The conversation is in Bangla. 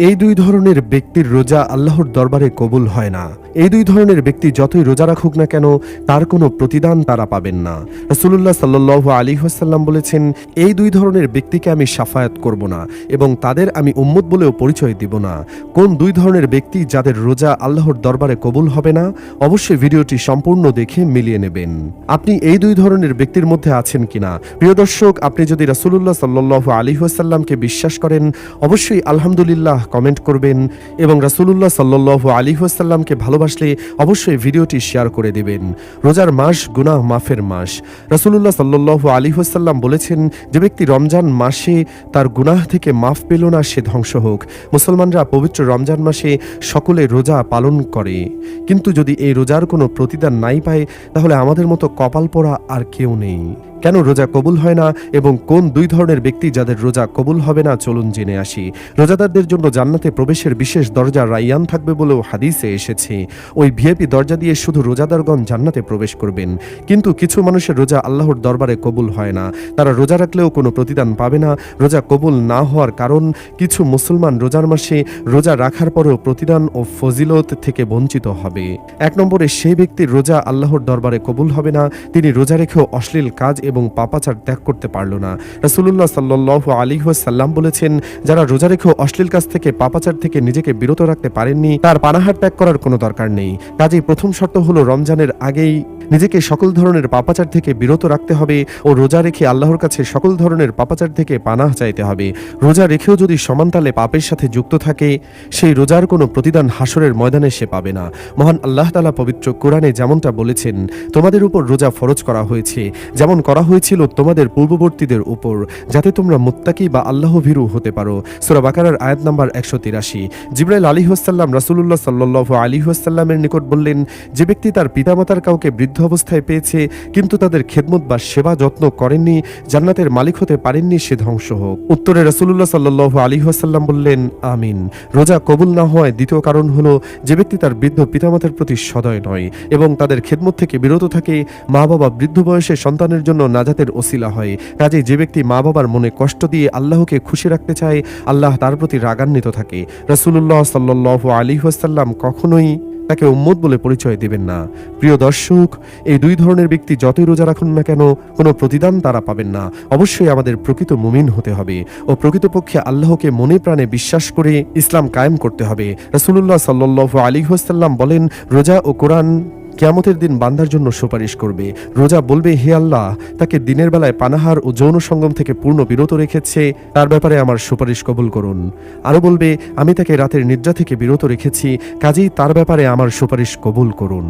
এই দুই ধরনের ব্যক্তির রোজা আল্লাহর দরবারে কবুল হয় না। এই দুই ধরনের ব্যক্তি যতই রোজা রাখুক না কেন তার কোনো প্রতিদান তারা পাবেন না। রাসূলুল্লাহ সাল্লাল্লাহু আলাইহি ওয়াসাল্লাম বলেছেন, এই দুই ধরনের ব্যক্তিকে আমি শাফায়াত করব না এবং তাদের আমি উম্মত বলেও পরিচয় দিব না। কোন দুই ধরনের ব্যক্তি যাদের রোজা আল্লাহর দরবারে কবুল হবে না? অবশ্যই ভিডিওটি সম্পূর্ণ দেখে মিলিয়ে নেবেন। আপনি এই দুই ধরনের ব্যক্তির মধ্যে আছেন কিনা? প্রিয় দর্শক, আপনি যদি রাসূলুল্লাহ সাল্লাল্লাহু আলাইহি ওয়াসাল্লামকে বিশ্বাস করেন অবশ্যই আলহামদুলিল্লাহ কমেন্ট করবেন এবং রাসূলুল্লাহ সাল্লাল্লাহু আলাইহি ওয়াসাল্লামকে ভালোবাসলে অবশ্যই ভিডিওটি শেয়ার করে দিবেন। রোজার মাস গুনাহ মাফের মাস। রাসূলুল্লাহ সাল্লাল্লাহু আলাইহি ওয়াসাল্লাম বলেছেন, যে ব্যক্তি রমজান মাসে তার গুনাহ থেকে মাফ পেল না সে ধ্বংস হোক। মুসলমানরা পবিত্র রমজান মাসে সকলে রোজা পালন করে, কিন্তু যদি এই রোজার কোনো প্রতিদান নাই পায় তাহলে আমাদের মতো কপাল পোড়া আর কেউ নেই। কেন রোজা কবুল হয় না এবং কোন দুই ধরনের ব্যক্তি যাদের রোজা কবুল হবে না চলুন জেনে আসি। রোজাদারদের জন্য জান্নাতে প্রবেশের বিশেষ দরজা রাইয়ান থাকবে বলেও হাদিসে এসেছে। ওই ভিআইপি দরজা দিয়ে শুধু রোজাদারগণ জান্নাতে প্রবেশ করবেন। কিন্তু কিছু মানুষের রোজা আল্লাহর দরবারে কবুল হয় না। তারা রোজা রাখলেও কোনো প্রতিদান পাবে না। রোজা কবুল না হওয়ার কারণ, কিছু মুসলমান রোজার মাসে রোজা রাখার পরেও প্রতিদান ও ফজিলত থেকে বঞ্চিত হবে। এক নম্বরে, সেই ব্যক্তির রোজা আল্লাহর দরবারে কবুল হবে না, তিনি রোজা রেখেও অশ্লীল কাজ এবং পাপাচার ত্যাগ করতে পারল না। রাসূলুল্লাহ সাল্লাল্লাহু আলাইহি ওয়াসাল্লাম বলেছেন, যারা রোজা রেখেও অশ্লীল কাজ থেকে পাপাচার থেকে নিজেকে বিরত রাখতে পারেননি তার পানাহার ত্যাগ করার কোনো দরকার নেই। কাজেই প্রথম শর্ত হলো রমজানের আগেই নিজেকে সকল ধরনের পাপাচার থেকে বিরত রাখতে হবে ও রোজা রেখে আল্লাহর কাছে সকল ধরনের পাপাচার থেকে পানাহ চাইতে হবে। রোজা রেখেও যদি সমানতালে পাপের সাথে যুক্ত থাকে সেই রোজার কোনো প্রতিদান হাসরের ময়দানে সে পাবে না। মহান আল্লাহ তাআলা পবিত্র কোরআনে যেমনটা বলেছেন, তোমাদের উপর রোজা ফরজ করা হয়েছে যেমন করা হয়েছিল তোমাদের পূর্ববর্তীদের উপর, যাতে তোমরা মুত্তাকি বা আল্লাহ ভীরু হতে পারো। সূরা বাকারার আয়াত নাম্বার 183। জিবরাইল আলাইহিস সালাম রাসূলুল্লাহ সাল্লাল্লাহু আলাইহি ওয়াসাল্লামের নিকট বললেন, যে ব্যক্তি তার পিতামাতার কাউকে বৃদ্ধ অবস্থায় পেয়েছে কিন্তু তাদের খেদমত বা সেবা যত্ন করেননি, জান্নাতের মালিক হতে পারেননি, সে ধ্বংস হোক। উত্তরে রাসূলুল্লাহ সাল্লাল্লাহু আলাইহি ওয়াসাল্লাম বললেন, আমিন। রোজা কবুল না হওয়ার দ্বিতীয় কারণ হলো, যে ব্যক্তি তার বৃদ্ধ পিতামাতার প্রতি সদয় নয় এবং তাদের খেদমত থেকে বিরত থাকে। মা বাবা বৃদ্ধ বয়সে সন্তানের জন্য নাজাতের ওসিলা হয়। কাজেই যে ব্যক্তি মা বাবার মনে কষ্ট দিয়ে আল্লাহকে খুশি রাখতে চায় আল্লাহ তার প্রতি রাগান্বিত থাকে। রাসূলুল্লাহ সাল্লাল্লাহু আলাইহি ওয়াসাল্লাম কখনোই তাকে উম্মত বলে পরিচয় দেবেন না। প্রিয় দর্শক, এই দুই ধরনের ব্যক্তি যতই রোজা রাখুন না কেন কোনো প্রতিদান তারা পাবেন না। অবশ্যই আমাদের প্রকৃত মুমিন হতে হবে ও প্রকৃতপক্ষে আল্লাহকে মনে প্রাণে বিশ্বাস করে ইসলাম কায়েম করতে হবে। রাসূলুল্লাহ সাল্লাল্লাহু আলাইহি ওয়াসাল্লাম বলেন, রোজা ও কোরআন কিয়ামতের দিন বান্দার জন্য সুপারিশ করবে। রোজা বলবে, হে আল্লাহ, তাকে দিনের বেলায় পানাহার ও যৌন সঙ্গম থেকে পূর্ণ বিরত রেখেছে, তার ব্যাপারে আমার সুপারিশ কবুল করুন। আরো বলবে, আমি তাকে রাতের নিদ্রা থেকে বিরত রেখেছি, কাজেই তার ব্যাপারে আমার সুপারিশ কবুল করুন।